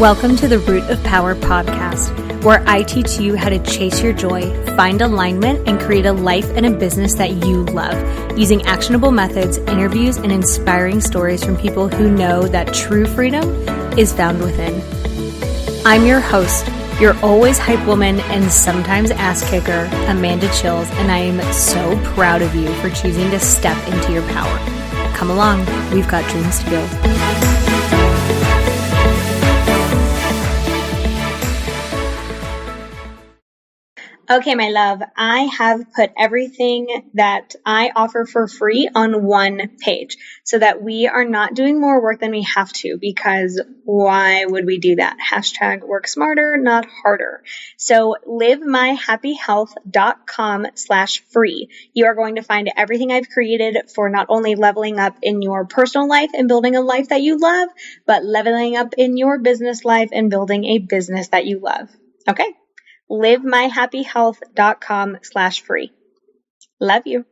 Welcome to the Root of Power podcast, where I teach you how to chase your joy, find alignment, and create a life and a business that you love, using actionable methods, interviews, and inspiring stories from people who know that true freedom is found within. I'm your host, your always hype woman and sometimes ass kicker, Amanda Chills, and I am so proud of you for choosing to step into your power. Come along, we've got dreams to build. Okay, my love, I have put everything that I offer for free on one page so that we are not doing more work than we have to, because why would we do that? Hashtag work smarter, not harder. So livemyhappyhealth.com/free. You are going to find everything I've created for not only leveling up in your personal life and building a life that you love, but leveling up in your business life and building a business that you love. Okay? livemyhappyhealth.com/free. Love you.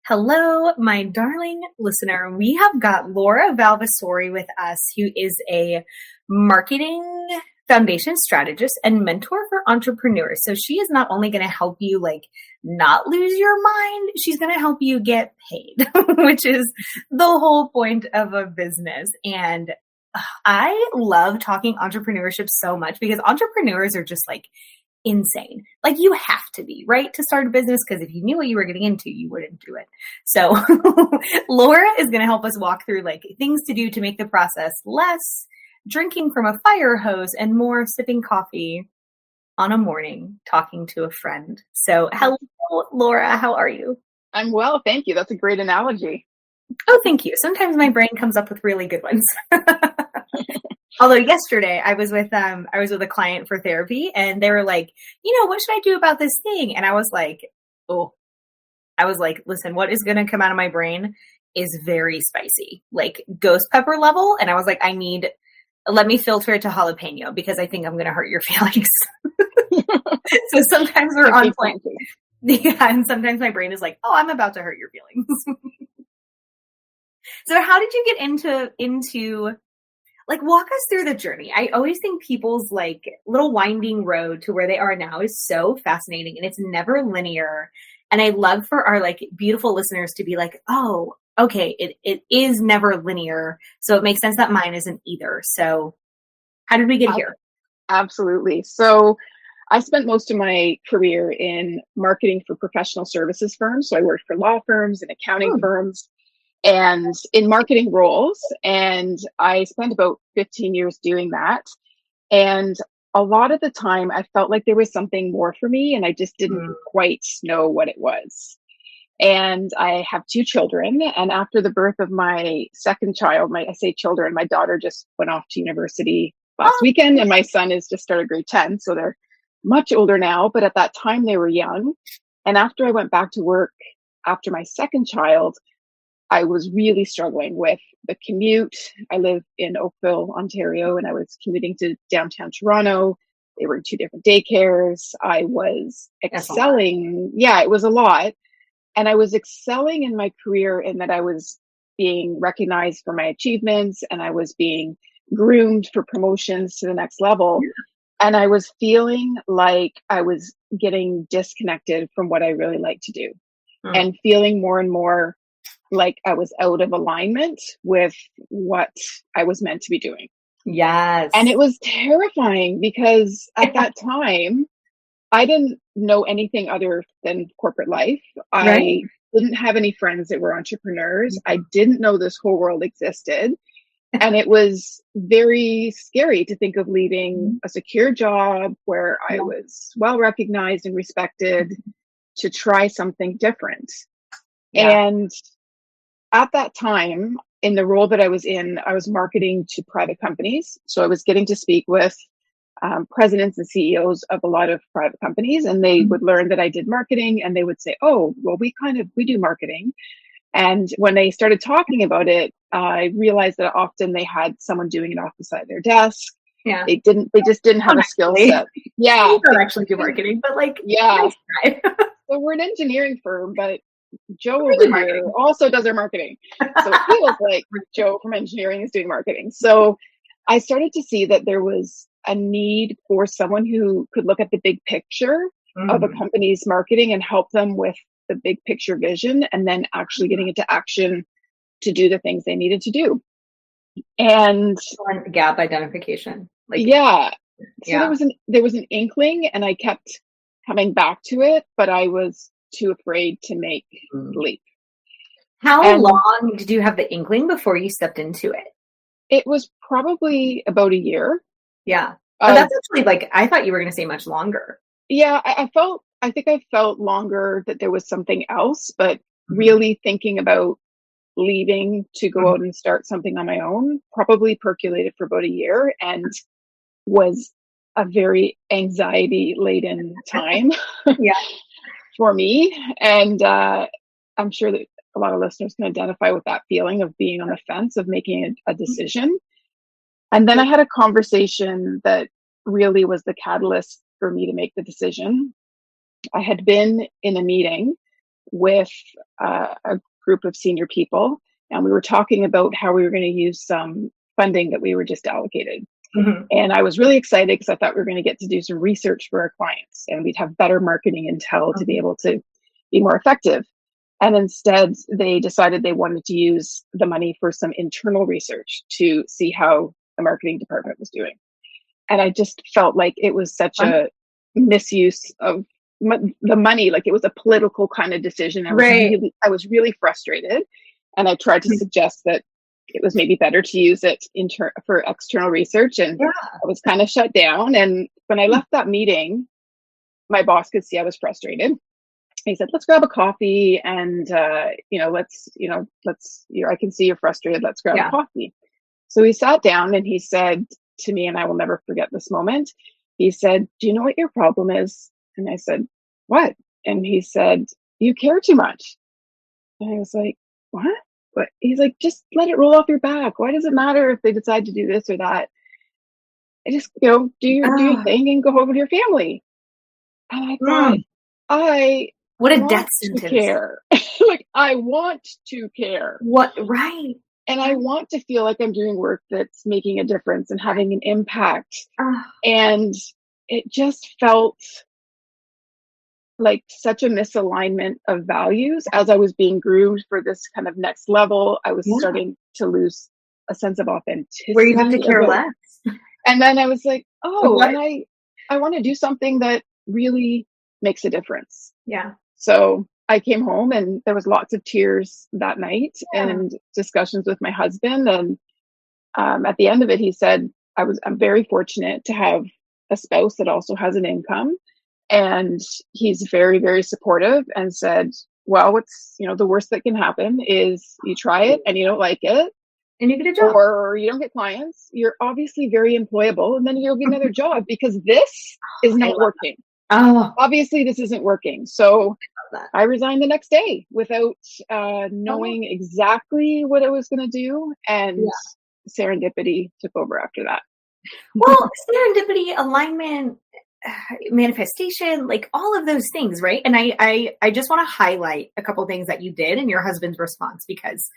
Hello, my darling listener. We have got Laura Valvasori with us, who is a marketing foundation strategist and mentor for entrepreneurs. So she is not only going to help you not lose your mind, she's going to help you get paid, which is the whole point of a business. And I love talking entrepreneurship so much because entrepreneurs are just insane. You have to be, right, to start a business, because if you knew what you were getting into, you wouldn't do it. So Laura is going to help us walk through things to do to make the process less drinking from a fire hose and more sipping coffee on a morning talking to a friend. So hello, Laura, how are you? I'm well, thank you. That's a great analogy. Oh, thank you. Sometimes my brain comes up with really good ones. Although yesterday I was with a client for therapy, and they were like, what should I do about this thing? And I was like, listen, what is going to come out of my brain is very spicy, ghost pepper level. And I was like, let me filter it to jalapeno because I think I'm going to hurt your feelings. So sometimes we're on point. Yeah. And sometimes my brain is like, oh, I'm about to hurt your feelings. So how did you get into walk us through the journey? I always think people's little winding road to where they are now is so fascinating, and it's never linear. And I love for our beautiful listeners to be oh, okay, it is never linear. So it makes sense that mine isn't either. So how did we get here? Absolutely. So I spent most of my career in marketing for professional services firms. So I worked for law firms and accounting firms, and in marketing roles. And I spent about 15 years doing that. And a lot of the time I felt like there was something more for me, and I just didn't quite know what it was. And I have 2 children. And after the birth of my second child, I say children, my daughter just went off to university last weekend, and my son has just started grade 10. So they're much older now, but at that time they were young. And after I went back to work after my second child, I was really struggling with the commute. I live in Oakville, Ontario, and I was commuting to downtown Toronto. They were in 2 different daycares. I was excelling. Yeah, it was a lot. And I was excelling in my career in that I was being recognized for my achievements, and I was being groomed for promotions to the next level. And I was feeling like I was getting disconnected from what I really like to do, and feeling more and more like I was out of alignment with what I was meant to be doing. Yes. And it was terrifying because at that time, I didn't know anything other than corporate life. I didn't have any friends that were entrepreneurs. I didn't know this whole world existed. And it was very scary to think of leaving a secure job where I was well recognized and respected to try something different. And at that time, in the role that I was in, I was marketing to private companies. So I was getting to speak with presidents and CEOs of a lot of private companies, and they would learn that I did marketing, and they would say, oh, well, we do marketing. And when they started talking about it, I realized that often they had someone doing it off the side of their desk. Yeah. They just didn't have a skill set. Yeah. You don't actually do marketing, but yeah. Nice. So we're an engineering firm, but Joe over here also does our marketing. So it feels like Joe from engineering is doing marketing. So I started to see that there was a need for someone who could look at the big picture of a company's marketing and help them with the big picture vision, and then actually getting into action to do the things they needed to do. And gap identification. So there was an inkling, and I kept coming back to it, but I was too afraid to make the leap. How long did you have the inkling before you stepped into it? It was probably about a year. Yeah. That's actually I thought you were going to say much longer. Yeah, I think I felt longer that there was something else, but really thinking about leaving to go out and start something on my own probably percolated for about a year, and was a very anxiety laden time for me. And I'm sure that a lot of listeners can identify with that feeling of being on the fence, of making a decision. And then I had a conversation that really was the catalyst for me to make the decision. I had been in a meeting with a group of senior people, and we were talking about how we were going to use some funding that we were just allocated. And I was really excited because I thought we were going to get to do some research for our clients, and we'd have better marketing intel to be able to be more effective. And instead, they decided they wanted to use the money for some internal research to see how the marketing department was doing. And I just felt like it was such a misuse of the money. Like, it was a political kind of decision. I was really frustrated. And I tried to suggest that it was maybe better to use it for external research. And I was kind of shut down. And when I left that meeting, my boss could see I was frustrated. He said, let's grab a coffee, and, I can see you're frustrated. Let's grab a coffee. So we sat down, and he said to me, and I will never forget this moment, he said, do you know what your problem is? And I said, what? And he said, you care too much. And I was like, what? But he's like, just let it roll off your back. Why does it matter if they decide to do this or that? I just, do your thing and go home with your family. And I thought, what a death sentence. Care. Like, I want to care. What? Right. And I want to feel like I'm doing work that's making a difference and having an impact. And it just felt like such a misalignment of values. As I was being groomed for this kind of next level, I was starting to lose a sense of authenticity. Where you have to care less. And then I was like, and I want to do something that really makes a difference. Yeah. So I came home, and there was lots of tears that night and discussions with my husband. And at the end of it, he said, I'm very fortunate to have a spouse that also has an income. And he's very, very supportive, and said, well, what's, the worst that can happen is you try it and you don't like it, and you get a job, or you don't get clients. You're obviously very employable, and then you'll get another job, because this is not working. Obviously this isn't working. So I resigned the next day without knowing exactly what I was going to do. And serendipity took over after that. Well, serendipity, alignment, manifestation, like all of those things, right? And I just want to highlight a couple of things that you did and your husband's response, because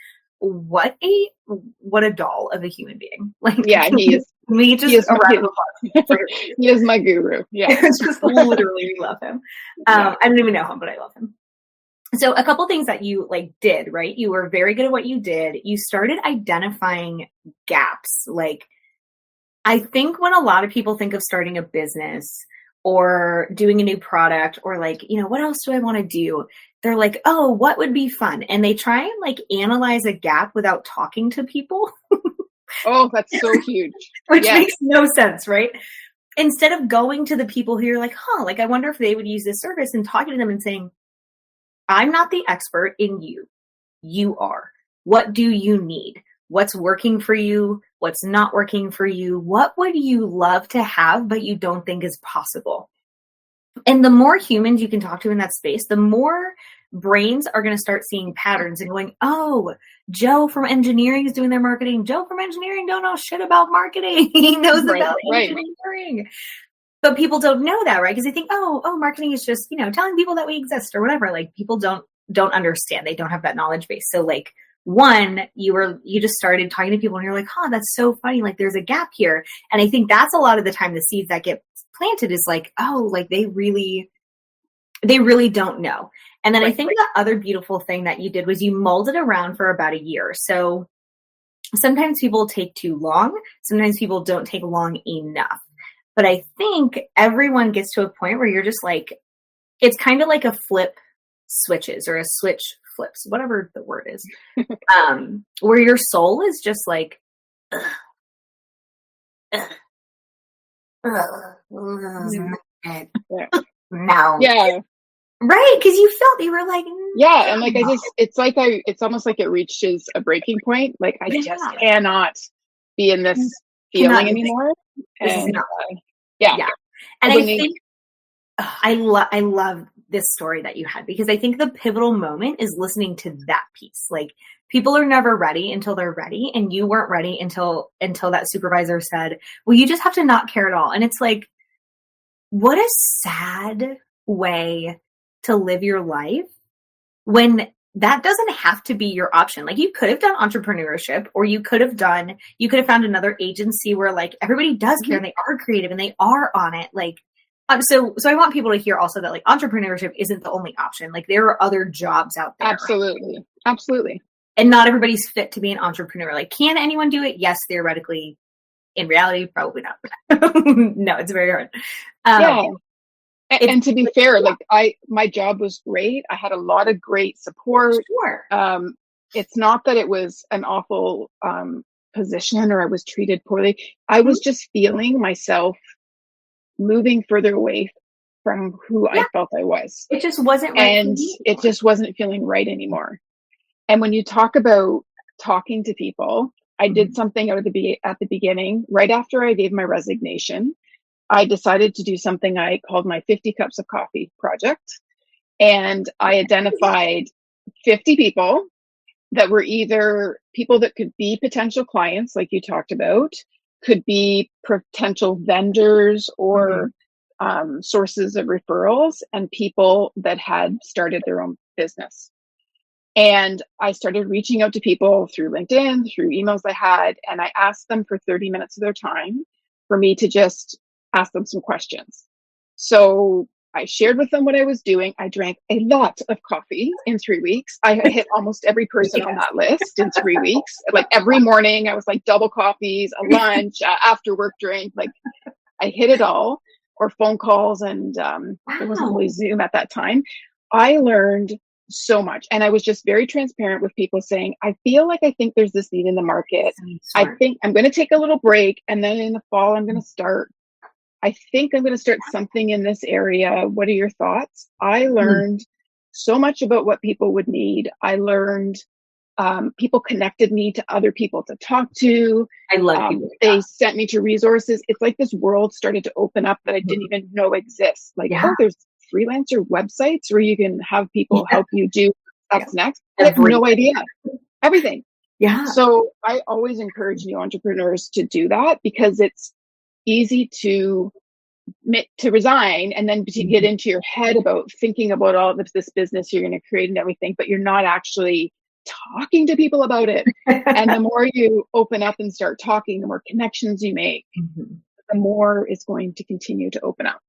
what a doll of a human being. Like, he is. He is my guru. Yeah. It's just literally, we love him. I don't even know him, but I love him. So a couple things that you did, right? You were very good at what you did. You started identifying gaps. Like, I think when a lot of people think of starting a business or doing a new product, or what else do I want to do? They're like, oh, what would be fun? And they try and analyze a gap without talking to people. Oh, that's so huge. Which makes no sense, right? Instead of going to the people who you're like, I wonder if they would use this service, and talking to them and saying, I'm not the expert in you. You are. What do you need? What's working for you? What's not working for you? What would you love to have, but you don't think is possible? And the more humans you can talk to in that space, the more brains are going to start seeing patterns and going, oh, Joe from engineering is doing their marketing. Joe from engineering don't know shit about marketing. He knows about engineering. But people don't know that, right? Because they think, oh, marketing is just, telling people that we exist or whatever. Like, people don't understand. They don't have that knowledge base. So one, you just started talking to people and you're like, huh, that's so funny. Like there's a gap here. And I think that's a lot of the time the seeds that get planted is like, oh, like they really don't know. And then I think the other beautiful thing that you did was you molded around for about a year. So sometimes people take too long. Sometimes people don't take long enough. But I think everyone gets to a point where you're just like, it's kind of like a flip switches or a switch flips, whatever the word is, where your soul is just like, no. Yeah. Right. Because you were like, yeah. And like, it's almost like it reaches a breaking point. Like I just cannot be in this feeling anymore. And yeah. And I think I love this story that you had, because I think the pivotal moment is listening to that piece. Like people are never ready until they're ready. And you weren't ready until that supervisor said, well, you just have to not care at all. And it's like, what a sad way to live your life when that doesn't have to be your option. Like you could have done entrepreneurship, or you could have found another agency where like everybody does care and they are creative and they are on it. Like, so I want people to hear also that like entrepreneurship isn't the only option. Like there are other jobs out there. Absolutely. Absolutely. And not everybody's fit to be an entrepreneur. Like, can anyone do it? Yes, theoretically. In reality, probably not. No, it's very hard. Yeah. And to be fair, like my job was great. I had a lot of great support. Sure. It's not that it was an awful position or I was treated poorly. I was just feeling myself moving further away from who I felt I was. It just wasn't right. And it just wasn't feeling right anymore. And when you talk about talking to people, I did something at the beginning, right after I gave my resignation. I decided to do something I called my 50 Cups of Coffee project. And I identified 50 people that were either people that could be potential clients, like you talked about, could be potential vendors or sources of referrals, and people that had started their own business. And I started reaching out to people through LinkedIn, through emails I had, and I asked them for 30 minutes of their time for me to just ask them some questions. So I shared with them what I was doing. I drank a lot of coffee in 3 weeks. I hit almost every person on that list in 3 weeks. Like every morning I was like double coffees, a lunch, after work drink. Like I hit it all, or phone calls. And it wasn't really Zoom at that time. I learned so much. And I was just very transparent with people saying, I think there's this need in the market. I think I'm going to take a little break. And then in the fall, I'm going to start something in this area. What are your thoughts? I learned so much about what people would need. I learned people connected me to other people to talk to. I love they sent me to resources. It's like this world started to open up that I didn't even know exists. Like, oh, there's freelancer websites where you can have people help you do what's next. I have no idea. Everything. Yeah. So I always encourage new entrepreneurs to do that, because it's easy to resign and then to get into your head about thinking about all of this business you're going to create and everything, but you're not actually talking to people about it. And the more you open up and start talking, the more connections you make, the more it's going to continue to open up.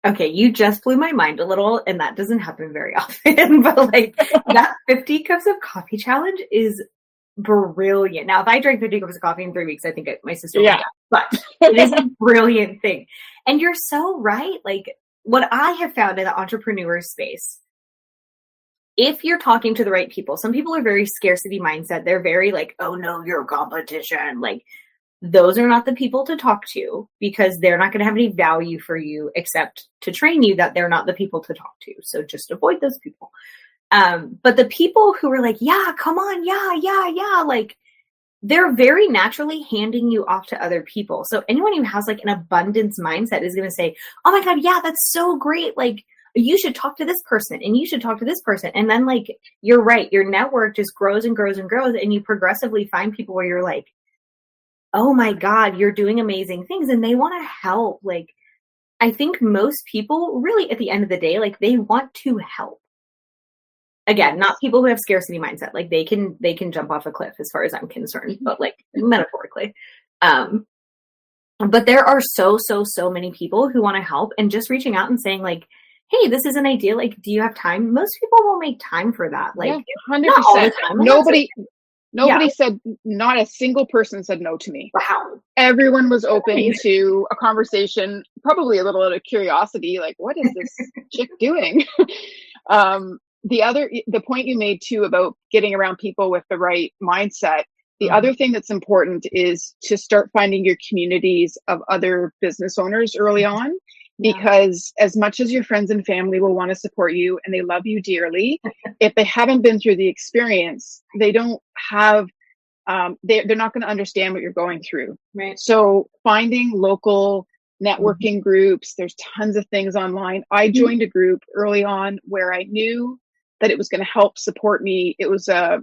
Okay, you just blew my mind a little, and that doesn't happen very often, but like that 50 cups of coffee challenge is brilliant. Now, if I drank 50 cups of coffee in 3 weeks, I think my sister would die. But it is a brilliant thing. And you're so right. Like what I have found in the entrepreneur space, if you're talking to the right people, some people are very scarcity mindset. They're very like, oh no, you're a competition. Like those are not the people to talk to, because they're not going to have any value for you except to train you that they're not the people to talk to. So just avoid those people. But the people who are like, yeah, come on. Yeah. Like they're very naturally handing you off to other people. So anyone who has like an abundance mindset is going to say, oh my God, yeah, that's so great. Like you should talk to this person and you should talk to this person. And then like, you're right. Your network just grows and grows and grows. And you progressively find people where you're like, oh my God, you're doing amazing things. And they want to help. Like, I think most people really at the end of the day, like they want to help. again, not people who have scarcity mindset. Like they can jump off a cliff as far as I'm concerned, but like metaphorically. But there are so many people who want to help, and just reaching out and saying like, hey, this is an idea. Like, do you have time? Most people will make time for that. Like, 100%. not all the time. Nobody said, not a single person said no to me. Wow. Everyone was open to a conversation, probably a little out of curiosity, like, what is this chick doing? The point you made too about getting around people with the right mindset. The other thing that's important is to start finding your communities of other business owners early on, because as much as your friends and family will want to support you and they love you dearly, if they haven't been through the experience, they don't have, they're not going to understand what you're going through. Right. So finding local networking groups, there's tons of things online. I joined a group early on where I knew that it was going to help support me. It was a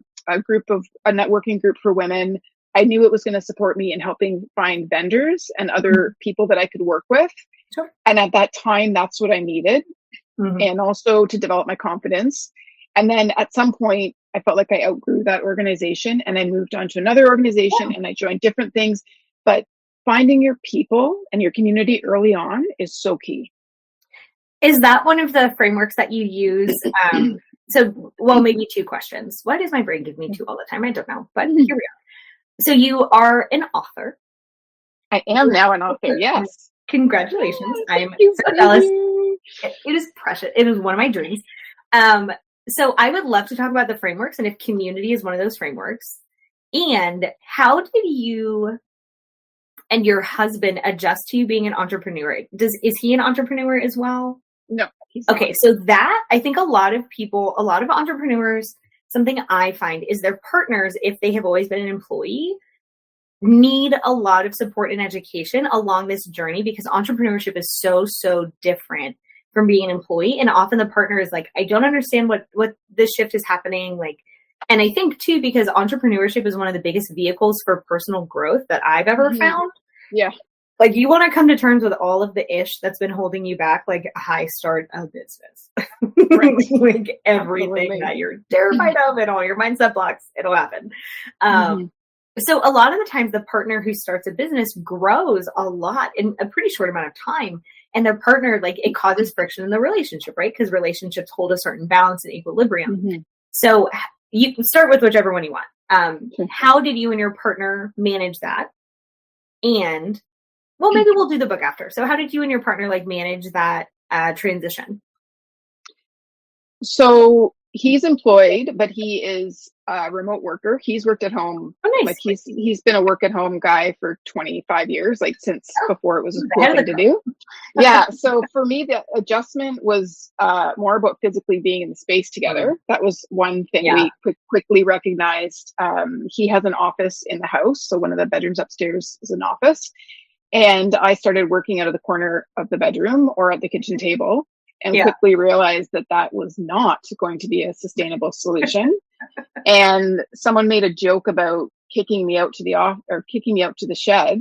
networking group for women. I knew it was going to support me in helping find vendors and other people that I could work with. Sure. And at that time, that's what I needed. And also to develop my confidence. And then at some point, I felt like I outgrew that organization and I moved on to another organization and I joined different things. But finding your people and your community early on is so key. Is that one of the frameworks that you use? Maybe two questions. Why does my brain give me two all the time? I don't know, but here we are. So you are an author. I am now an author, yes. Congratulations. I am so jealous. It is precious. It is one of my dreams. So I would love to talk about the frameworks and if community is one of those frameworks. And how did you and your husband adjust to you being an entrepreneur? Is he an entrepreneur as well? No. Okay, so that, I think a lot of entrepreneurs, something I find is their partners, if they have always been an employee, need a lot of support and education along this journey, because entrepreneurship is so different from being an employee. And often the partner is like, I don't understand what this shift is happening. Like, and I think too, because entrepreneurship is one of the biggest vehicles for personal growth that I've ever found. Yeah. Like you want to come to terms with all of the ish that's been holding you back, like a high start of business, right? Like everything that you're terrified of and all your mindset blocks, it'll happen. So a lot of the times the partner who starts a business grows a lot in a pretty short amount of time. And their partner, like it causes friction in the relationship, right? Because relationships hold a certain balance and equilibrium. So you can start with whichever one you want. How did you and your partner manage that? And well, maybe we'll do the book after. So how did you and your partner like manage that transition? So he's employed, but he is a remote worker. He's worked at home. Oh, nice. Like he's been a work at home guy for 25 years, like since before it was a cool thing to do. Yeah. So for me, the adjustment was more about physically being in the space together. That was one thing we quickly recognized. He has an office in the house. So one of the bedrooms upstairs is an office. And I started working out of the corner of the bedroom or at the kitchen table and quickly realized that was not going to be a sustainable solution. And someone made a joke about kicking me out to the shed.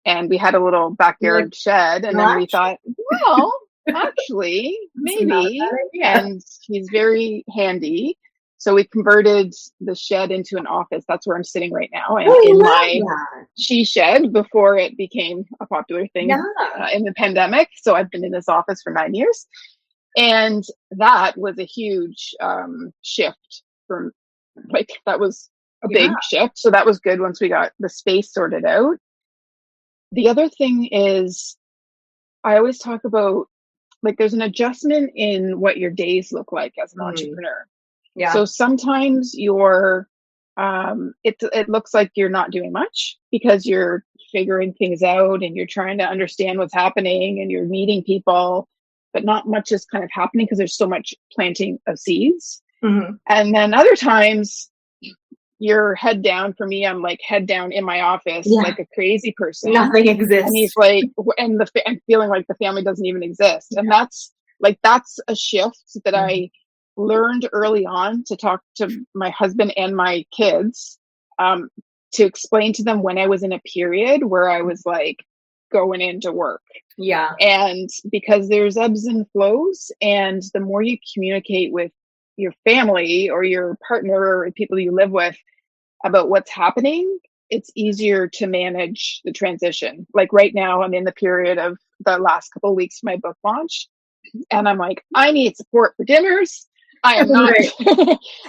And we had a little backyard shed. And then we thought, well, actually, maybe. And he's very handy. So we converted the shed into an office. That's where I'm sitting right now. And in my she shed before it became a popular thing in the pandemic. So I've been in this office for 9 years. And that was a huge shift from that was a big shift. So that was good once we got the space sorted out. The other thing is I always talk about like there's an adjustment in what your days look like as an entrepreneur. Yeah. So sometimes you're, it looks like you're not doing much because you're figuring things out and you're trying to understand what's happening and you're meeting people, but not much is kind of happening because there's so much planting of seeds. And then other times you're head down. For me, I'm like head down in my office, like a crazy person. Nothing exists. And he's like, and feeling like the family doesn't even exist. And that's a shift that I learned early on to talk to my husband and my kids, to explain to them when I was in a period where I was like going into work. Yeah. And because there's ebbs and flows, and the more you communicate with your family or your partner or people you live with about what's happening, it's easier to manage the transition. Like right now, I'm in the period of the last couple of weeks of my book launch, and I'm like, I need support for dinners. I am not.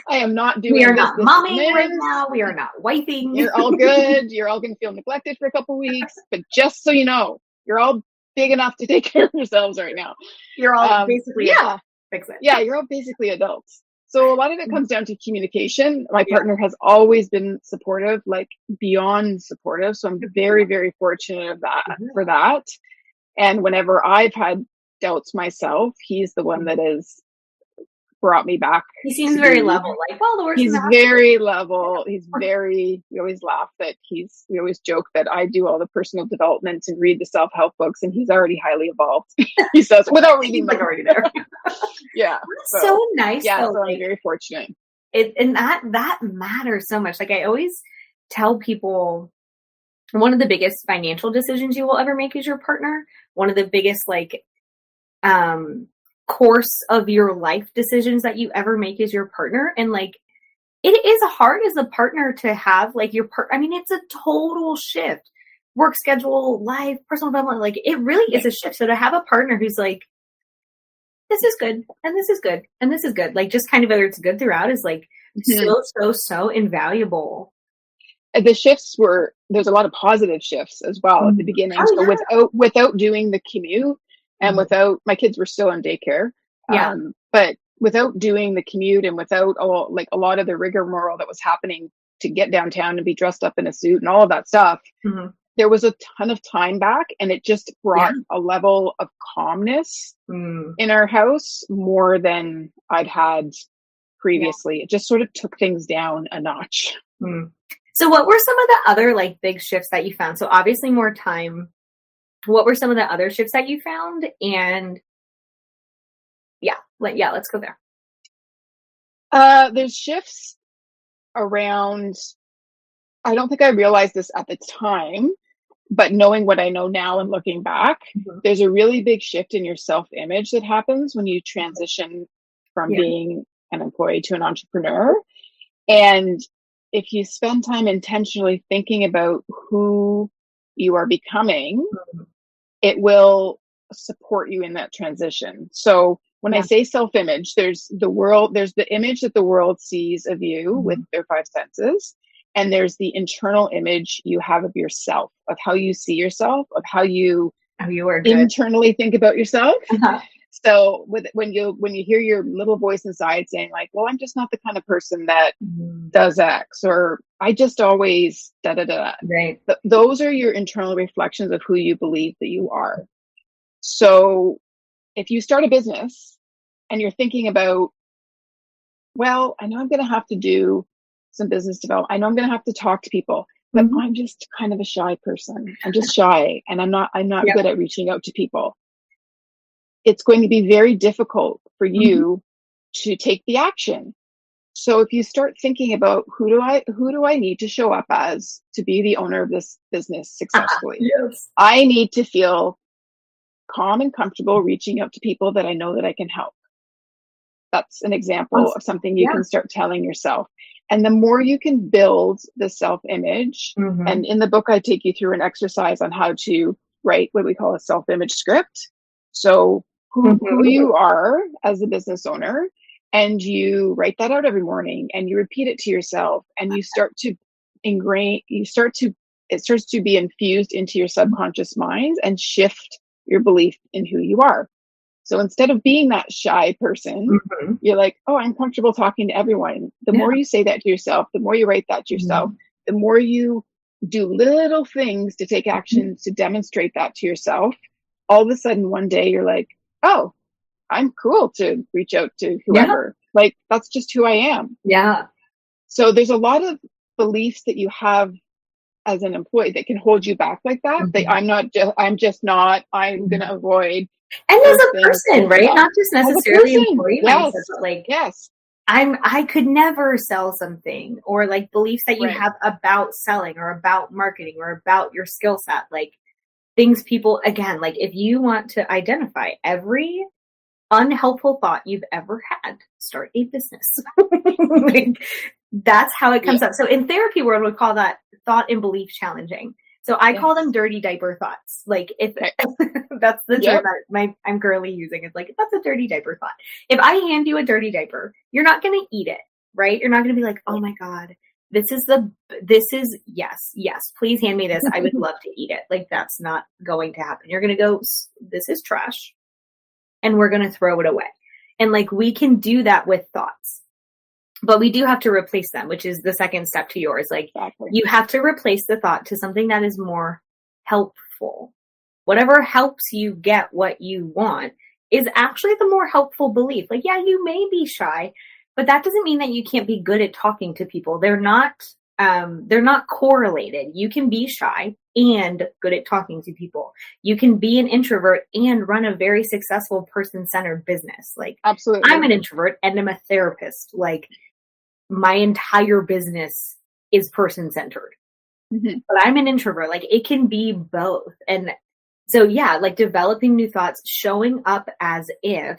I am not doing. We are not momming right now. We are not wiping. You're all good. You're all going to feel neglected for a couple of weeks, but just so you know, you're all big enough to take care of yourselves right now. You're all basically fix it. Yeah, you're all basically adults. So a lot of it comes down to communication. My partner has always been supportive, like beyond supportive. So I'm very, very fortunate for that. And whenever I've had doubts myself, he's the one that has brought me back. He seems very level. Like, well, the worst. He's very level. He's very. We always laugh that we always joke that I do all the personal development and read the self-help books, and he's already highly evolved. He says without reading them. Already there. Yeah, so nice. Yeah, though, so I'm very fortunate. And that matters so much. Like I always tell people, one of the biggest financial decisions you will ever make is your partner. One of the biggest course of your life decisions that you ever make is your partner. And like, it is hard as a partner to have like your I mean, it's a total shift. Work schedule, life, personal development, like it really is a shift. So to have a partner who's like, this is good, and this is good, and this is good, like just kind of whether it's good throughout is like so invaluable. The shifts there's a lot of positive shifts as well at the beginning. So without doing the commute and without, my kids were still in daycare. But without doing the commute and without a lot of the rigmarole that was happening to get downtown and be dressed up in a suit and all of that stuff, there was a ton of time back, and it just brought a level of calmness in our house more than I'd had previously. It just sort of took things down a notch. So what were some of the other like big shifts that you found? So obviously more time. What were some of the other shifts that you found? And let's go there. There's shifts around, I don't think I realized this at the time, but knowing what I know now and looking back, there's a really big shift in your self-image that happens when you transition from being an employee to an entrepreneur. And if you spend time intentionally thinking about who you are becoming, it will support you in that transition. So when I say self-image, there's the image that the world sees of you with their five senses. And there's the internal image you have of yourself, of how you see yourself, of how you internally think about yourself. So when you hear your little voice inside saying like, well, I'm just not the kind of person that does X, or I just always da da da. Right. Those are your internal reflections of who you believe that you are. So if you start a business and you're thinking about, well, I know I'm going to have to do some business development. I know I'm going to have to talk to people, but I'm just kind of a shy person. I'm just shy, and I'm not good at reaching out to people. It's going to be very difficult for you to take the action. So if you start thinking about who do I need to show up as to be the owner of this business successfully? I need to feel calm and comfortable reaching out to people that I know that I can help. That's an example of something you can start telling yourself. And the more you can build the self-image, and in the book, I take you through an exercise on how to write what we call a self-image script. So who you are as a business owner, and you write that out every morning and you repeat it to yourself, and you start to it starts to be infused into your subconscious mind and shift your belief in who you are. So instead of being that shy person, you're like, oh, I'm comfortable talking to everyone. The more you say that to yourself, the more you write that to yourself, the more you do little things to take action to demonstrate that to yourself. All of a sudden, one day you're like, oh, I'm cool to reach out to whoever. Like, that's just who I am. Yeah. So there's a lot of beliefs that you have as an employee that can hold you back like that. I'm going to avoid. And as a person, right? Not just necessarily employee mindset, but like, I could never sell something, or like beliefs that you have about selling or about marketing or about your skill set, like things people, again, like if you want to identify every unhelpful thought you've ever had. Start a business. Like, that's how it comes up. So in therapy world, we call that thought and belief challenging. So I call them dirty diaper thoughts. Like if that's the term that I'm currently using. It's like, that's a dirty diaper thought. If I hand you a dirty diaper, you're not going to eat it, right? You're not going to be like, oh my God, this is yes, please hand me this. I would love to eat it. Like, that's not going to happen. You're going to go, this is trash, and we're going to throw it away. And like, we can do that with thoughts. But we do have to replace them, which is the second step to yours. Like, you have to replace the thought to something that is more helpful. Whatever helps you get what you want is actually the more helpful belief. Like, yeah, you may be shy, but that doesn't mean that you can't be good at talking to people. They're not correlated. You can be shy and good at talking to people. You can be an introvert and run a very successful person-centered business. Like, absolutely, I'm an introvert and I'm a therapist. Like, my entire business is person-centered, but I'm an introvert. Like, it can be both. And so, yeah, like developing new thoughts, showing up as if,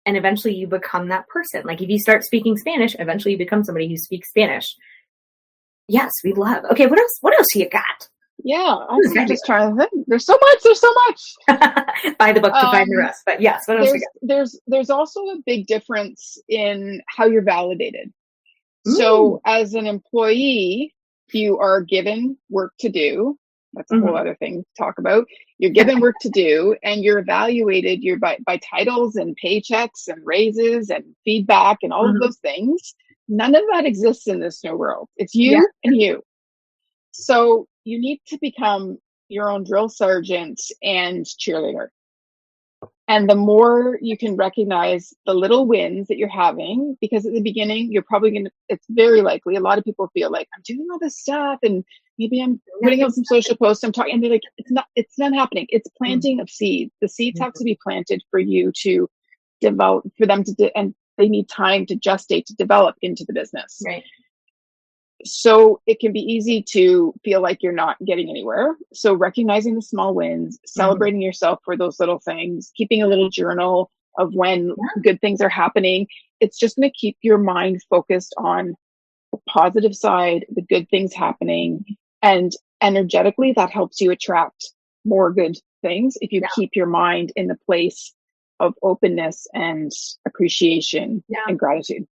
and eventually you become that person. Like, if you start speaking Spanish, eventually you become somebody who speaks Spanish. Yes, we love. Okay, what else do you got? Yeah, I'm just trying to think. There's so much. Buy the book to find the rest. But yes, what else we got? There's also a big difference in how you're validated. So as an employee, you are given work to do. That's a whole other thing to talk about. You're given work to do, and you're evaluated by titles and paychecks and raises and feedback and all of those things. None of that exists in this new world. It's you and you. So you need to become your own drill sergeant and cheerleader. And the more you can recognize the little wins that you're having, because at the beginning, you're probably it's very likely, a lot of people feel like, I'm doing all this stuff and maybe I'm putting out some social posts, I'm talking, and they're like, it's not happening. It's planting of seeds. The seeds have to be planted for you to develop, for them to, and they need time to gestate, to develop into the business. Right. So it can be easy to feel like you're not getting anywhere. So recognizing the small wins, celebrating yourself for those little things, keeping a little journal of when good things are happening. It's just going to keep your mind focused on the positive side, the good things happening. And energetically, that helps you attract more good things if you keep your mind in the place of openness and appreciation and gratitude.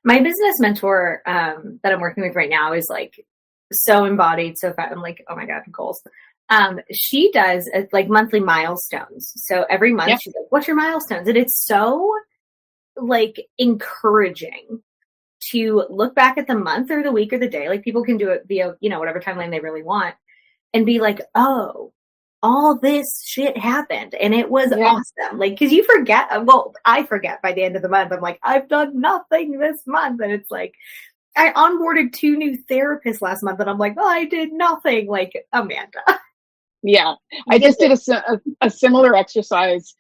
My business mentor that I'm working with right now is like so embodied, so fat. I'm like, oh my God, goals. She does like monthly milestones. So every month she's like, what's your milestones? And it's so like encouraging to look back at the month or the week or the day. Like, people can do it via, whatever timeline they really want, and be like, oh, all this shit happened and it was awesome. Like, cause you forget, I forget by the end of the month. I'm like, I've done nothing this month. And it's like, I onboarded 2 new therapists last month and I'm like, I did nothing. Like, Amanda. Yeah. I just did a similar exercise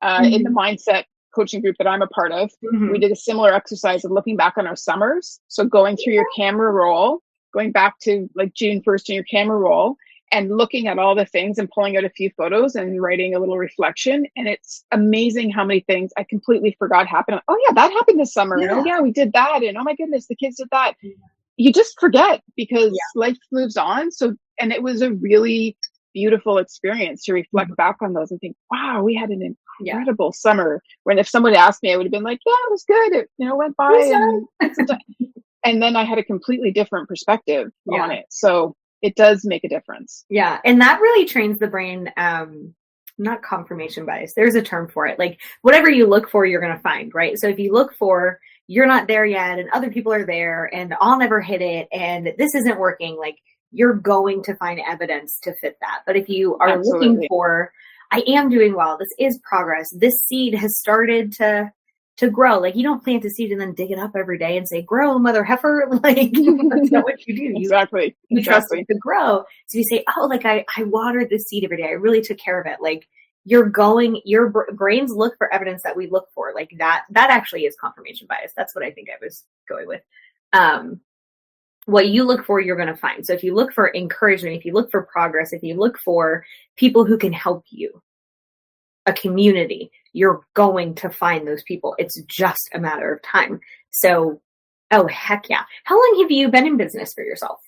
in the mindset coaching group that I'm a part of. We did a similar exercise of looking back on our summers. So going through your camera roll, going back to like June 1st in your camera roll, and looking at all the things and pulling out a few photos and writing a little reflection. And it's amazing how many things I completely forgot happened. Oh yeah, that happened this summer. And oh yeah, we did that. And oh my goodness, the kids did that. You just forget because life moves on. So, and it was a really beautiful experience to reflect back on those and think, wow, we had an incredible summer. When if someone asked me, I would have been like, yeah, it was good. It, went by. And then I had a completely different perspective on it. So it does make a difference. Yeah. And that really trains the brain. Not confirmation bias. There's a term for it. Like, whatever you look for, you're going to find, right? So if you look for, you're not there yet and other people are there and I'll never hit it and this isn't working, like, you're going to find evidence to fit that. But if you are looking for, I am doing well, this is progress, this seed has started to grow. Like, you don't plant a seed and then dig it up every day and say, grow, mother heifer. Like, that's not what you do. You trust it to grow. So you say, oh, like I watered this seed every day. I really took care of it. Like, your brains look for evidence that we look for. Like that actually is confirmation bias. That's what I think I was going with. What you look for, you're going to find. So if you look for encouragement, if you look for progress, if you look for people who can help you, a community, you're going to find those people. It's just a matter of time. So, oh, heck yeah. How long have you been in business for yourself?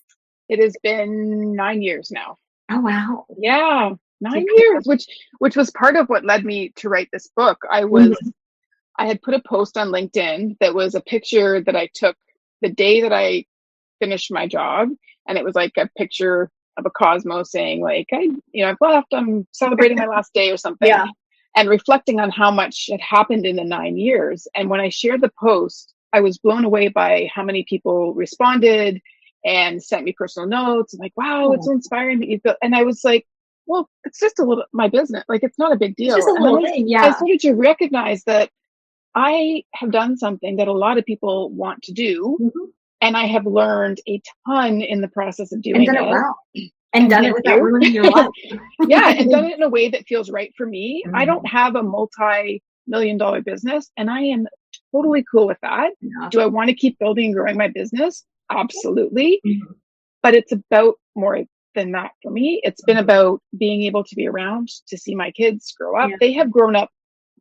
It has been 9 years now. Oh, wow. Yeah, 9 years, which was part of what led me to write this book. I had put a post on LinkedIn that was a picture that I took the day that I finished my job. And it was like a picture of a Cosmo saying like, I've left, I'm celebrating my last day or something. Yeah. And reflecting on how much had happened in the 9 years. And when I shared the post, I was blown away by how many people responded and sent me personal notes. And like, wow, it's so inspiring that you've built. And I was like, well, it's just a little, my business. Like, it's not a big deal. It's just a little thing. Yeah. I started to recognize that I have done something that a lot of people want to do. Mm-hmm. And I have learned a ton in the process of doing it. Well. And done it without ruining your life. Yeah, and done it in a way that feels right for me. Mm-hmm. I don't have a multi-million-dollar business, and I am totally cool with that. Yeah. Do I want to keep building and growing my business? Absolutely. Mm-hmm. But it's about more than that for me. It's been about being able to be around to see my kids grow up. Yeah. They have grown up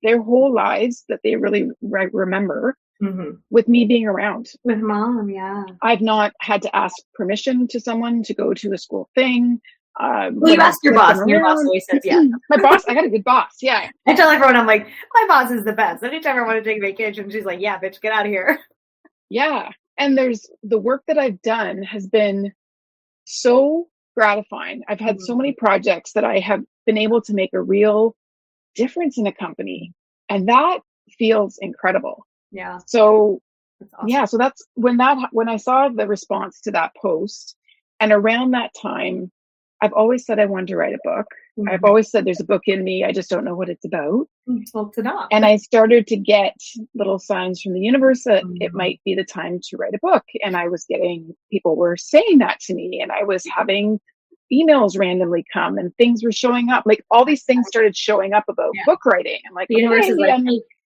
their whole lives that they really remember. Mm-hmm. With me being around. With mom, yeah. I've not had to ask permission to someone to go to a school thing. Well, you asked your boss, and your boss always says yes. My boss, I got a good boss, yeah. I tell everyone, I'm like, my boss is the best. Anytime I want to take vacation, she's like, yeah, bitch, get out of here. Yeah, and there's the work that I've done has been so gratifying. I've had so many projects that I have been able to make a real difference in a company, and that feels incredible. Yeah. So, awesome. Yeah. So that's when I saw the response to that post, and around that time, I've always said I wanted to write a book. Mm-hmm. I've always said there's a book in me. I just don't know what it's about. Well, it's not. And I started to get little signs from the universe that it might be the time to write a book. And I was getting, people were saying that to me, and I was having emails randomly come, and things were showing up. Like all these things started showing up about book writing. I'm like, the universe is like,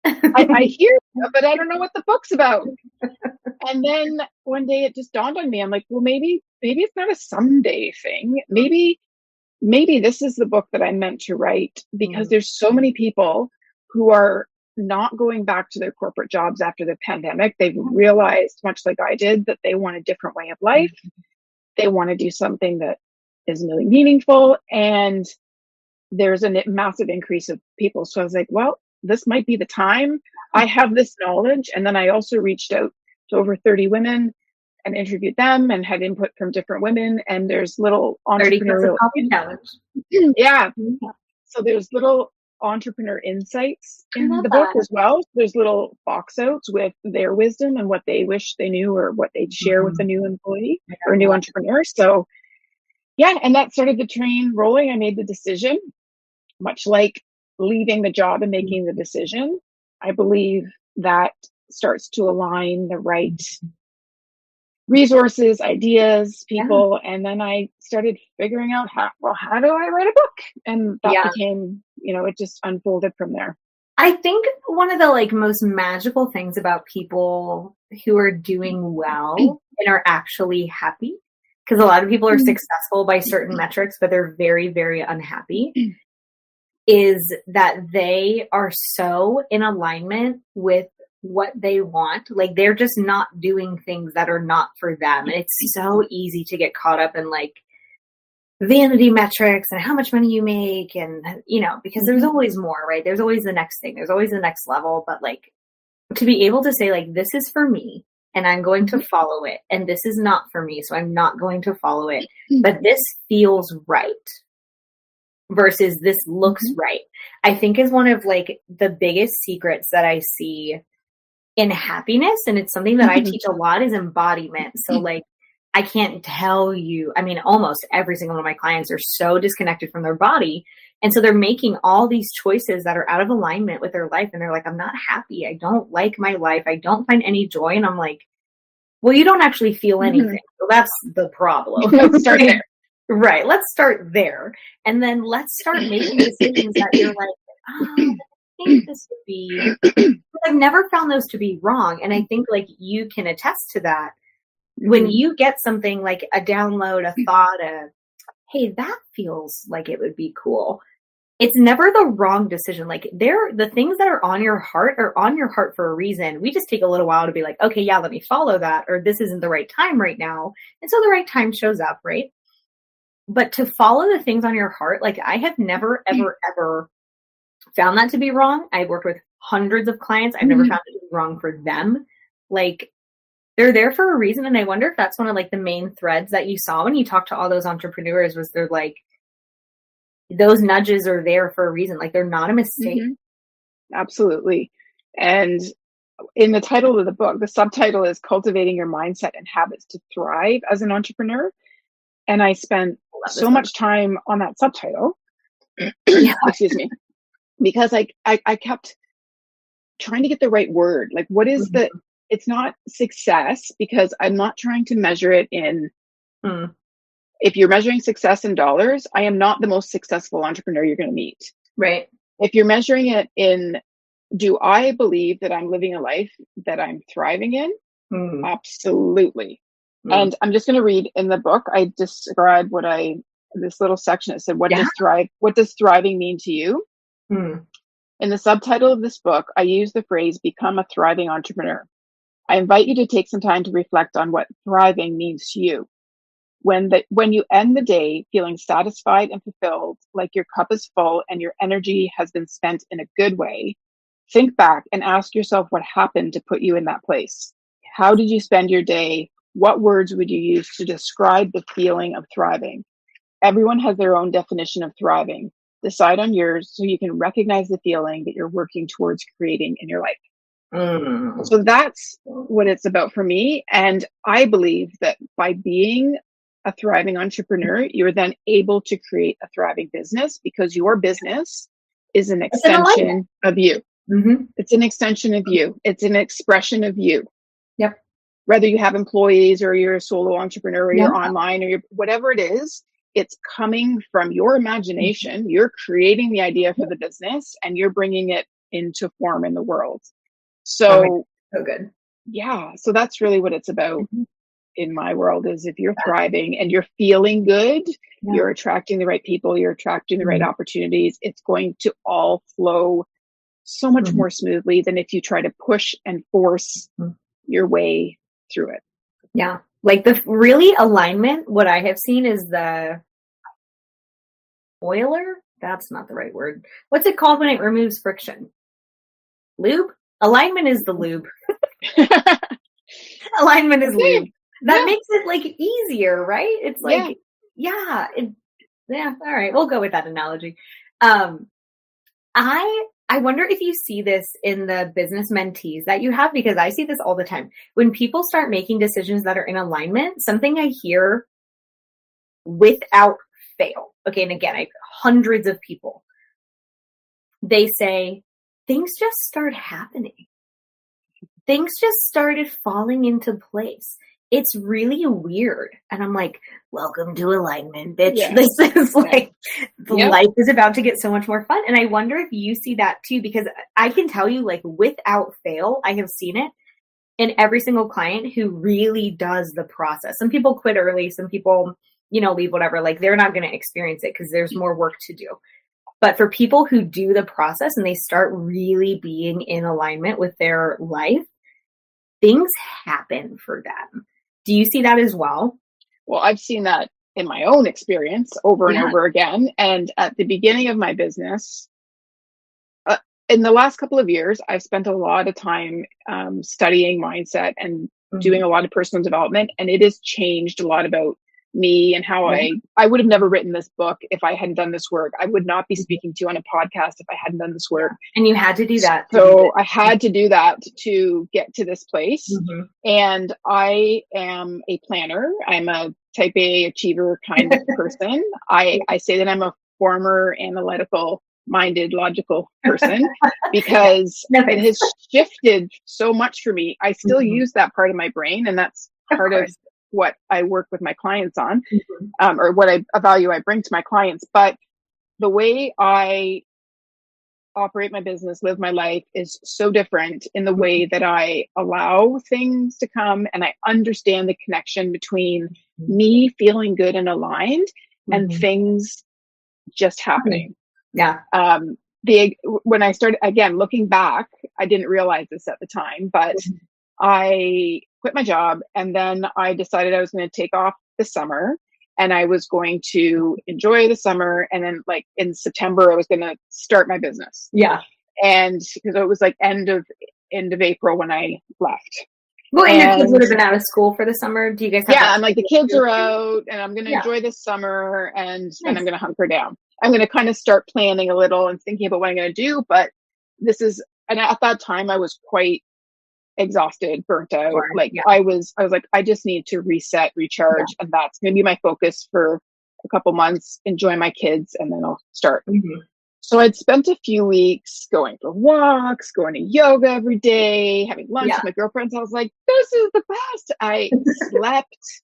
I hear it, but I don't know what the book's about. And then one day it just dawned on me. I'm like, well, maybe it's not a someday thing. Maybe this is the book that I'm meant to write, because there's so many people who are not going back to their corporate jobs after the pandemic. They've realized, much like I did, that they want a different way of life. They want to do something that is really meaningful. And there's a massive increase of people. So I was like, well, this might be the time. I have this knowledge. And then I also reached out to over 30 women and interviewed them and had input from different women. And there's little entrepreneurial challenge. Yeah. So there's little entrepreneur insights in the book as well. There's little box outs with their wisdom and what they wish they knew, or what they'd share with a new employee or a new entrepreneur. So yeah, and that started the train rolling. I made the decision, much like leaving the job and making the decision. I believe that starts to align the right resources, ideas, people. Yeah. And then I started figuring out how do I write a book? And that became, it just unfolded from there. I think one of the most magical things about people who are doing well and are actually happy, because a lot of people are successful by certain metrics, but they're very, very unhappy, is that they are so in alignment with what they want. Like, they're just not doing things that are not for them. And it's so easy to get caught up in vanity metrics and how much money you make. And, because there's always more, right? There's always the next thing. There's always the next level. But to be able to say this is for me and I'm going to follow it. And this is not for me, so I'm not going to follow it. But this feels right. Versus this looks right, I think is one of the biggest secrets that I see in happiness. And it's something that I teach a lot, is embodiment. So I can't tell you, almost every single one of my clients are so disconnected from their body. And so they're making all these choices that are out of alignment with their life. And they're like, I'm not happy. I don't like my life. I don't find any joy. And I'm like, well, you don't actually feel anything. So that's the problem. Let's start there. Right. Let's start there. And then let's start making decisions that you're like, I think this would be, I've never found those to be wrong. And I think you can attest to that. When you get something like a download, a thought, hey, that feels like it would be cool. it's never the wrong decision. Like the things that are on your heart for a reason. We just take a little while to be like, okay, yeah, let me follow that, or this isn't the right time right now. And so the right time shows up, right? But to follow the things on your heart, like I have never, ever, ever found that to be wrong. I've worked with hundreds of clients. I've never found it to be wrong for them. Like they're there for a reason. And I wonder if that's one of like the main threads that you saw when you talked to all those entrepreneurs was they're like, those nudges are there for a reason. Like they're not a mistake. Absolutely. And in the title of the book, the subtitle is Cultivating Your Mindset and Habits to Thrive as an Entrepreneur. And I spent so much time on that subtitle, excuse me, because I kept trying to get the right word. Like, what is it's not success, because I'm not trying to measure it in, if you're measuring success in dollars, I am not the most successful entrepreneur you're going to meet. Right. If you're measuring it in, do I believe that I'm living a life that I'm thriving in? Absolutely. And I'm just going to read in the book, I describe this little section that said, what does thriving mean to you? In the subtitle of this book, I use the phrase, become a thriving entrepreneur. I invite you to take some time to reflect on what thriving means to you. When you end the day feeling satisfied and fulfilled, like your cup is full and your energy has been spent in a good way, think back and ask yourself what happened to put you in that place. How did you spend your day? What words would you use to describe the feeling of thriving? Everyone has their own definition of thriving. Decide on yours so you can recognize the feeling that you're working towards creating in your life. So that's what it's about for me. And I believe that by being a thriving entrepreneur, you're then able to create a thriving business, because your business is an extension of you. It's an extension of you. It's an expression of you. Yep. Whether you have employees or you're a solo entrepreneur or you're online or whatever it is, it's coming from your imagination. You're creating the idea for the business and you're bringing it into form in the world. So good. Yeah. So that's really what it's about in my world, is if you're thriving and you're feeling good, you're attracting the right people, you're attracting the right opportunities. It's going to all flow so much more smoothly than if you try to push and force your way through it. Yeah. Like the really alignment, what I have seen is the oiler. That's not the right word. What's it called when it removes friction? Lube? Alignment is the lube. Alignment is lube. That makes it like easier, right? It's like, all right. We'll go with that analogy. I wonder if you see this in the business mentees that you have, because I see this all the time. When people start making decisions that are in alignment, something I hear without fail. Okay. And again, hundreds of people, they say things just start happening. Things just started falling into place. It's really weird. And I'm like, welcome to alignment, bitch. Yeah. This is like, life is about to get so much more fun. And I wonder if you see that too, because I can tell you, like, without fail, I have seen it in every single client who really does the process. Some people quit early. Some people, leave, whatever. Like, they're not going to experience it because there's more work to do. But for people who do the process and they start really being in alignment with their life, things happen for them. Do you see that as well? Well, I've seen that in my own experience over and over again. And at the beginning of my business, in the last couple of years, I've spent a lot of time studying mindset and doing a lot of personal development. And it has changed a lot about me and how I would have never written this book if I hadn't done this work. I would not be speaking to you on a podcast if I hadn't done this work. And you had to do that. So I had to do that to get to this place. And I am a planner. I'm a type A achiever kind of person. I say that I'm a former analytical minded, logical person because it has shifted so much for me. I still use that part of my brain, and that's part of what I work with my clients on, or what a value I bring to my clients. But the way I operate my business, live my life is so different in the way that I allow things to come and I understand the connection between me feeling good and aligned and things just happening. Yeah. When I started, again, looking back, I didn't realize this at the time, but I quit my job, and then I decided I was going to take off the summer, and I was going to enjoy the summer. And then like in September, I was going to start my business. Yeah. And because it was like end of April when I left. Well, and your kids would have been out of school for the summer. Do you guys have I'm like, the kids are out, and I'm going to enjoy this summer, and then I'm going to hunker down. I'm going to kind of start planning a little and thinking about what I'm going to do. But and at that time I was quite exhausted, burnt out. Sure. I was like, I just need to reset, recharge. And that's going to be my focus for a couple months, enjoy my kids, and then I'll start. Mm-hmm. So I'd spent a few weeks going for walks, going to yoga every day, having lunch with my girlfriends. I was like, this is the best. I slept.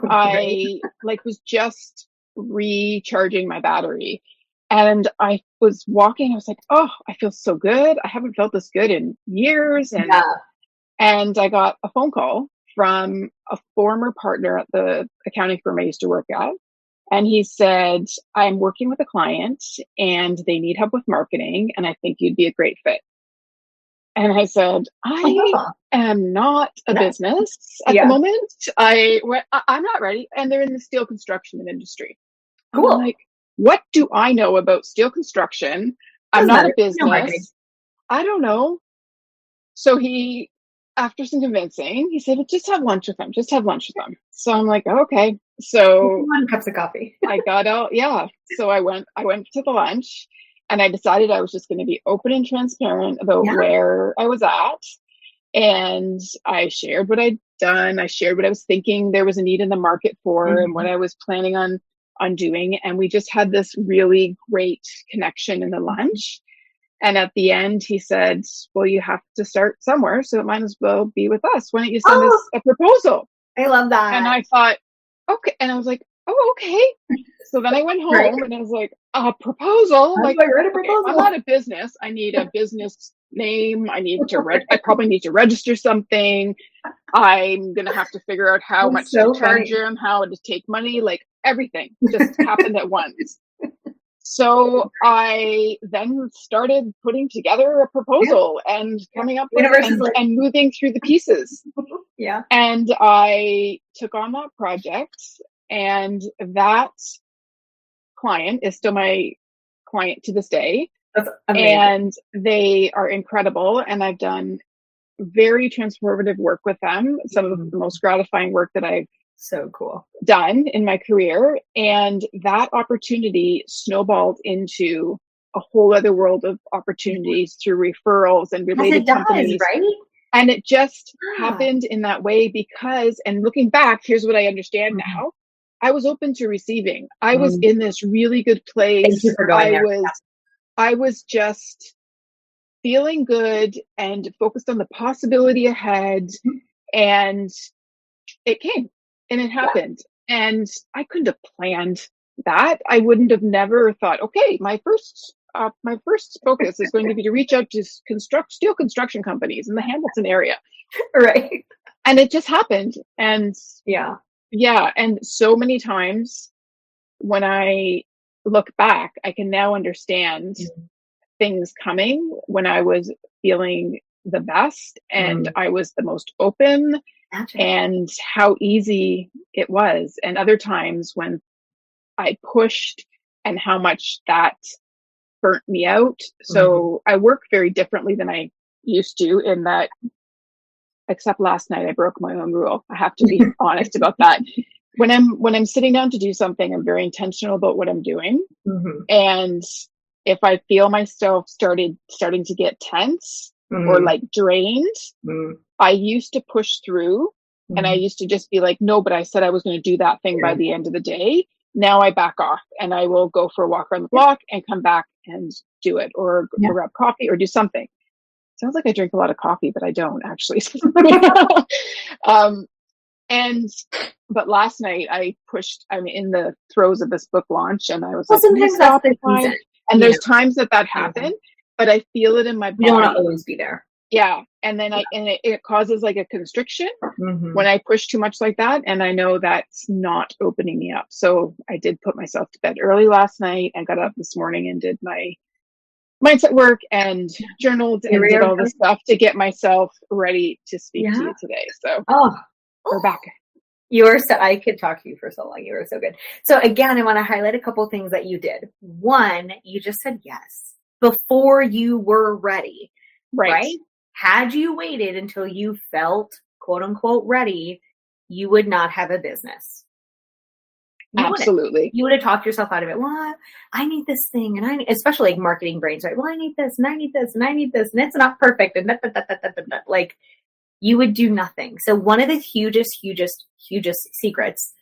I was just recharging my battery. And I was walking. I was like, oh, I feel so good. I haven't felt this good in years. And I got a phone call from a former partner at the accounting firm I used to work at. And he said, I'm working with a client and they need help with marketing, and I think you'd be a great fit. And I said, I am not a business at the moment. I'm not ready. And they're in the steel construction industry. Cool. I'm like, what do I know about steel construction? I'm not a business. I don't know. So after some convincing, he said, just have lunch with them. Just have lunch with them. So I'm like, okay. So 1 cup of coffee. I got out. Yeah. So I went to the lunch, and I decided I was just going to be open and transparent about where I was at. And I shared what I'd done. I shared what I was thinking there was a need in the market for, and what I was planning on doing. And we just had this really great connection in the lunch. And at the end, he said, well, you have to start somewhere, so it might as well be with us. Why don't you send us a proposal? I love that. And I thought, okay. And I was like, oh, okay. So then I went home and I was like, a proposal? I wrote a proposal. I'm not a business. I need a business name. I probably need to register something. I'm going to have to figure out how much to charge them, how to take money, like everything just happened at once. So I then started putting together a proposal and coming up with and moving through the pieces. Yeah. And I took on that project, and that client is still my client to this day. That's amazing. And they are incredible. And I've done very transformative work with them. Some of the most gratifying work that I've done in my career. And that opportunity snowballed into a whole other world of opportunities through referrals and related companies. Right? And it just happened in that way because, and looking back, here's what I understand now. I was open to receiving. I was in this really good place. Thank you for going there. I was just feeling good and focused on the possibility ahead. And it came. And it happened. And I couldn't have planned that. I wouldn't have never thought, okay, my first focus is going to be to reach out to steel construction companies in the Hamilton area. Right. And it just happened. And and so many times when I look back, I can now understand things coming when I was feeling the best and I was the most open. And how easy it was. And other times when I pushed and how much that burnt me out. So I work very differently than I used to in that, except last night I broke my own rule. I have to be honest about that. When I'm sitting down to do something, I'm very intentional about what I'm doing. And if I feel myself starting to get tense or like drained, I used to push through and I used to just be like, no, but I said I was going to do that thing by the end of the day. Now I back off and I will go for a walk around the block and come back and do it or grab coffee or do something. Sounds like I drink a lot of coffee, but I don't actually. But last night I'm in the throes of this book launch and I was like, sometimes that's the reason. And there's times that happen, but I feel it in my body. You don't want to always be there. Yeah. And then it causes like a constriction when I push too much like that. And I know that's not opening me up. So I did put myself to bed early last night and got up this morning and did my mindset work and journaled and did all this stuff to get myself ready to speak to you today. So we're back. You were so, I could talk to you for so long. You were so good. So again, I want to highlight a couple of things that you did. One, you just said yes before you were ready, right? Had you waited until you felt quote unquote ready, you would not have a business. Absolutely. You would have talked yourself out of it. Well, I need this thing. And especially like marketing brains, right? Well, I need this and I need this and I need this and it's not perfect. And like you would do nothing. So one of the hugest secrets,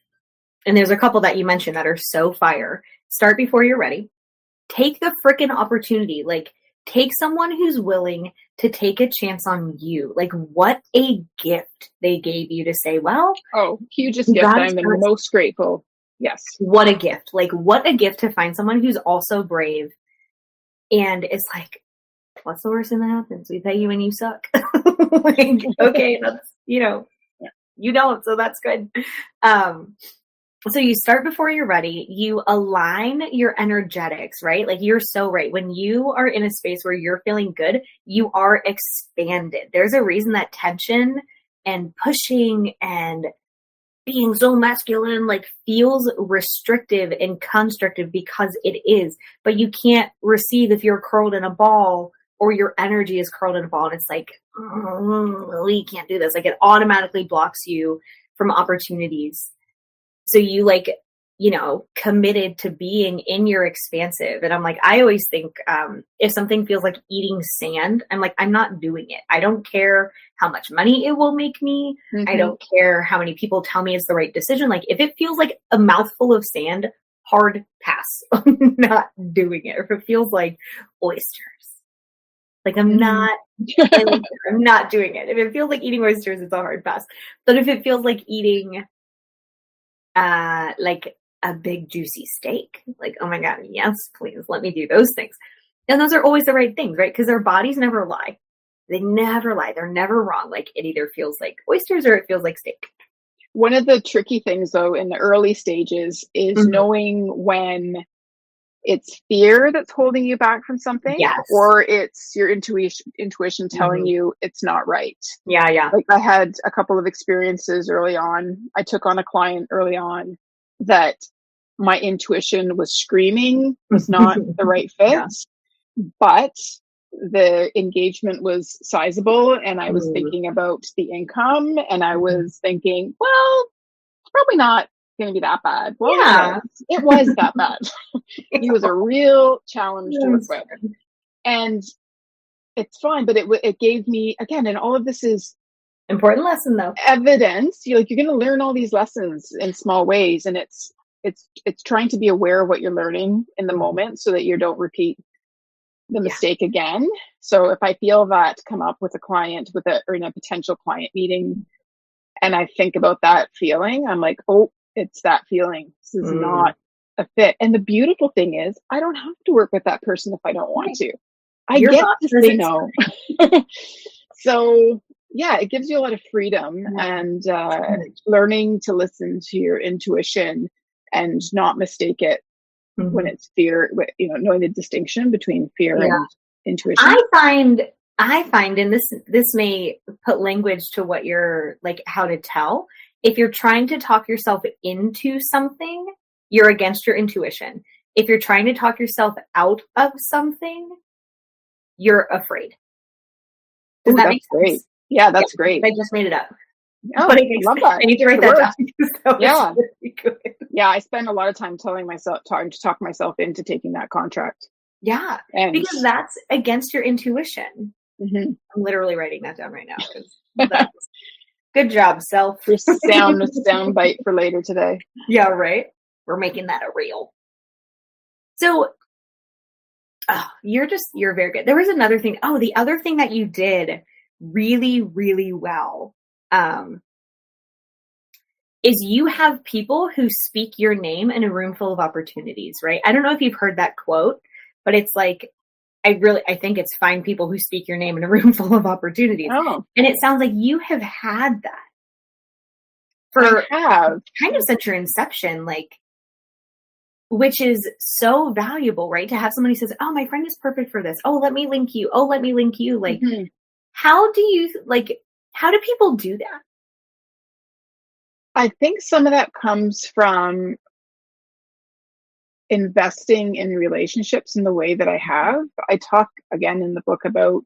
and there's a couple that you mentioned that are so fire. Start before you're ready. Take the freaking opportunity. Like take someone who's willing to take a chance on you. Like what a gift they gave you to say, well, hugest gift. I'm the most grateful. Yes. What a gift. Like what a gift to find someone who's also brave. And it's like, what's the worst thing that happens? We pay you and you suck. Like, okay, that's, you don't, so that's good. So you start before you're ready. You align your energetics, right? Like you're so right. When you are in a space where you're feeling good, you are expanded. There's a reason that tension and pushing and being so masculine like feels restrictive and constrictive because it is, but you can't receive if you're curled in a ball or your energy is curled in a ball. And it's like, we can't do this. Like it automatically blocks you from opportunities. So you committed to being in your expansive. And I'm like, I always think, if something feels like eating sand, I'm like, I'm not doing it. I don't care how much money it will make me. I don't care how many people tell me it's the right decision. Like if it feels like a mouthful of sand, hard pass. I'm not doing it. Or if it feels like oysters, like I'm not doing it. If it feels like eating oysters, it's a hard pass. But if it feels like eating, like a big juicy steak, like, oh my God, yes, please let me do those things. And those are always the right things, right? Because their bodies never lie. They never lie. They're never wrong. Like it either feels like oysters or it feels like steak. One of the tricky things though, in the early stages is knowing when it's fear that's holding you back from something, or it's your intuition telling you it's not right. Yeah. Like I had a couple of experiences early on. I took on a client early on that my intuition was screaming was not the right fit, but the engagement was sizable and I was thinking about the income and I was thinking, well, it's probably not going to be that bad. Well, it was that bad. He was a real challenge to work with. And it's fine, but it gave me, again, and all of this is important lesson though. Evidence. You're going to learn all these lessons in small ways. And it's trying to be aware of what you're learning in the moment so that you don't repeat the mistake again. So if I feel that come up with a client or in a potential client meeting, and I think about that feeling, I'm like, oh, it's that feeling. This is not a fit. And the beautiful thing is I don't have to work with that person if I don't want to. I get to say no. So yeah, it gives you a lot of freedom and learning to listen to your intuition and not mistake it when it's fear, knowing the distinction between fear and intuition. I find, and this may put language to what you're like, how to tell. If you're trying to talk yourself into something, you're against your intuition. If you're trying to talk yourself out of something, you're afraid. Does that make sense? Great. Yeah, that's great. I just made it up. Oh, I love that. I need to write that down. So yeah. Really good. Yeah, I spend a lot of time trying to talk myself into taking that contract. Yeah, because that's against your intuition. I'm literally writing that down right now. Good job, self. Your sound bite for later today. Yeah, right. We're making that a reel. So you're very good. There was another thing. Oh, the other thing that you did really, really well is you have people who speak your name in a room full of opportunities, right? I don't know if you've heard that quote, but it's like, I think it's find people who speak your name in a room full of opportunities. Oh, And it sounds like you have had that I have. kind of since your inception, like, which is so valuable, right? To have somebody who says, oh, my friend is perfect for this. Oh, let me link you. Oh, let me link you. Like, how do people do that? I think some of that comes from investing in relationships in the way that I have. I talk again in the book about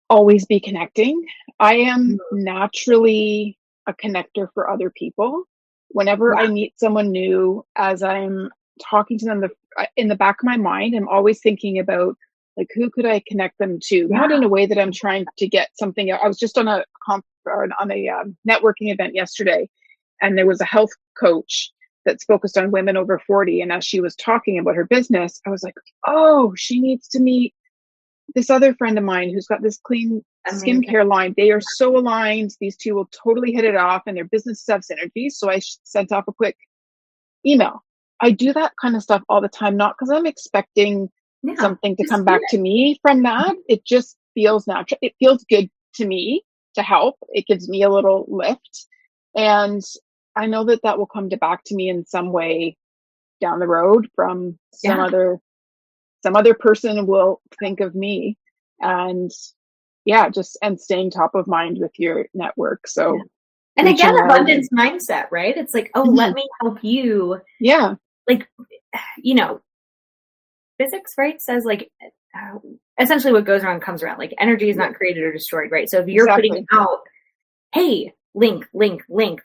always be connecting. I am naturally a connector for other people. Whenever I meet someone new, as I'm talking to them, in the back of my mind, I'm always thinking about, like, who could I connect them to? Not in a way that I'm trying to get something. I was just on a networking event yesterday, and there was a health coach that's focused on women over 40. And as she was talking about her business, I was like, oh, she needs to meet this other friend of mine who's got this clean skincare line. They are so aligned. These two will totally hit it off, and their businesses have synergy. So I sent off a quick email. I do that kind of stuff all the time, not because I'm expecting something to come back to me from that. It just feels natural. It feels good to me to help. It gives me a little lift. And I know that will come back to me in some way down the road from some other person will think of me. And and staying top of mind with your network. So and again, abundance mindset, right? It's like, oh, let me help you. Yeah. Like, physics, right, says like essentially what goes around comes around. Like, energy is not created or destroyed, right? So if you're putting out, hey, link,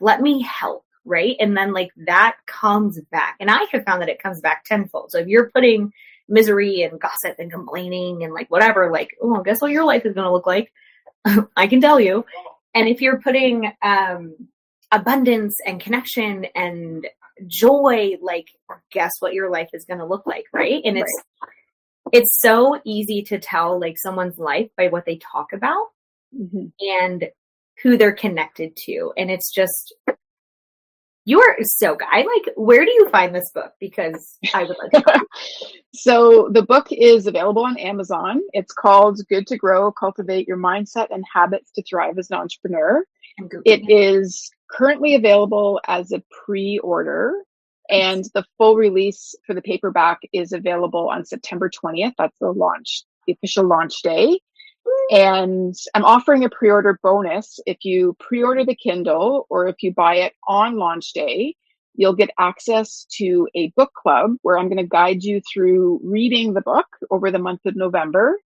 let me help, right? And then like that comes back. And I have found that it comes back tenfold. So if you're putting misery and gossip and complaining and like whatever, like, oh, guess what your life is going to look like? I can tell you. And if you're putting abundance and connection and joy, like, guess what your life is going to look like, right? And it's so easy to tell like someone's life by what they talk about and who they're connected to. And it's just, you are so good. Where do you find this book? Because I would like to. So the book is available on Amazon. It's called Good to Grow, Cultivate Your Mindset and Habits to Thrive as an Entrepreneur. It is currently available as a pre-order, and the full release for the paperback is available on September 20th. That's the official launch day. And I'm offering a pre-order bonus. If you pre-order the Kindle or if you buy it on launch day, you'll get access to a book club where I'm going to guide you through reading the book over the month of November.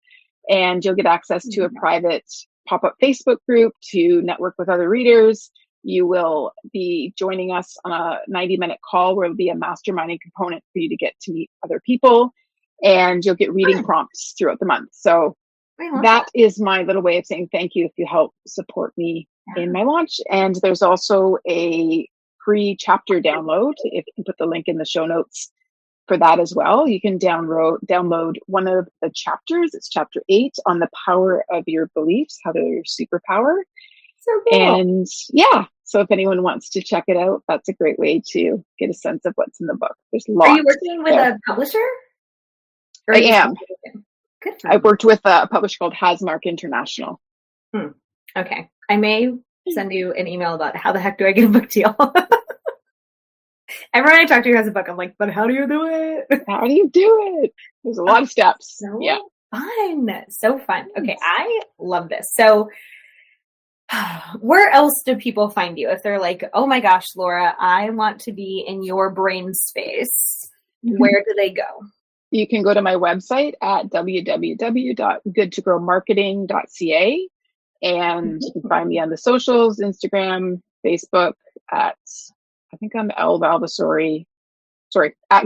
And you'll get access to a private pop-up Facebook group to network with other readers. You will be joining us on a 90-minute call where there'll be a masterminding component for you to get to meet other people. And you'll get reading prompts throughout the month. So that is my little way of saying thank you if you help support me in my launch. And there's also a free chapter download. If you can put the link in the show notes for that as well. You can download one of the chapters. It's chapter 8 on the power of your beliefs, how they're your superpower. So cool. And so if anyone wants to check it out, that's a great way to get a sense of what's in the book. There's lots. Are you working with a publisher? I am. I worked with a publisher called Hasmark International. Okay. I may send you an email about how the heck do I get a book deal? Everyone I talk to who has a book, I'm like, but how do you do it? How do you do it? There's a lot of steps. Fun. So fun. Okay. I love this. So where else do people find you? If they're like, oh my gosh, Laura, I want to be in your brain space. Where do they go? You can go to my website at www.goodtogrowmarketing.ca, and you can find me on the socials, Instagram, Facebook I think I'm at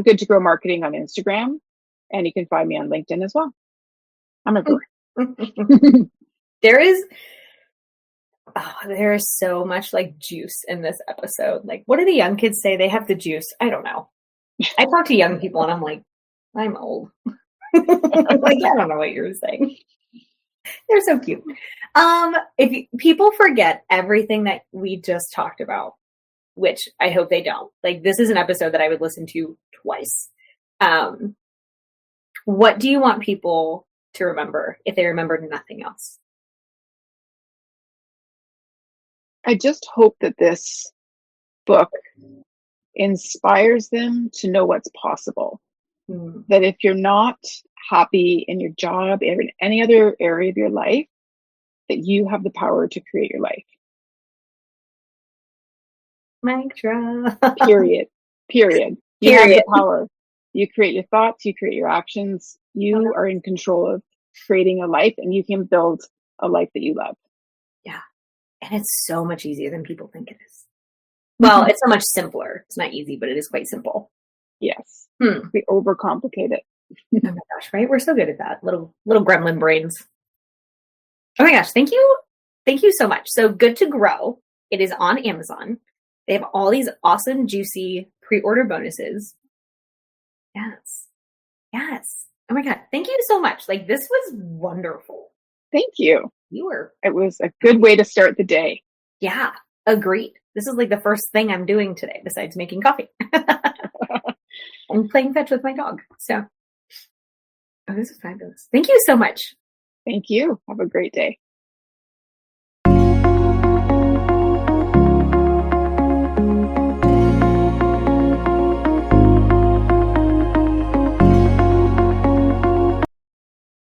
Good to Grow Marketing on Instagram, and you can find me on LinkedIn as well. I'm everywhere. There is so much like juice in this episode. Like, what do the young kids say? They have the juice. I don't know. I talk to young people and I'm like, I'm old. Like, I don't know what you're saying. They're so cute. If people forget everything that we just talked about, which I hope they don't, like, this is an episode that I would listen to twice. What do you want people to remember if they remembered nothing else? I just hope that this book inspires them to know what's possible. That if you're not happy in your job or in any other area of your life, that you have the power to create your life. Mic drop. Period. You have the power. You create your thoughts, you create your actions. You are in control of creating a life, and you can build a life that you love. Yeah. And it's so much easier than people think it is. Well, it's so much simpler. It's not easy, but it is quite simple. Yes. We overcomplicate it. Oh my gosh, right? We're so good at that. Little gremlin brains. Oh my gosh, thank you. Thank you so much. So Good to Grow. It is on Amazon. They have all these awesome, juicy pre-order bonuses. Yes. Oh my God. Thank you so much. Like, this was wonderful. Thank you. It was a good way to start the day. Yeah. Agreed. This is like the first thing I'm doing today besides making coffee. I'm playing fetch with my dog. So, this is fabulous. Thank you so much. Thank you. Have a great day.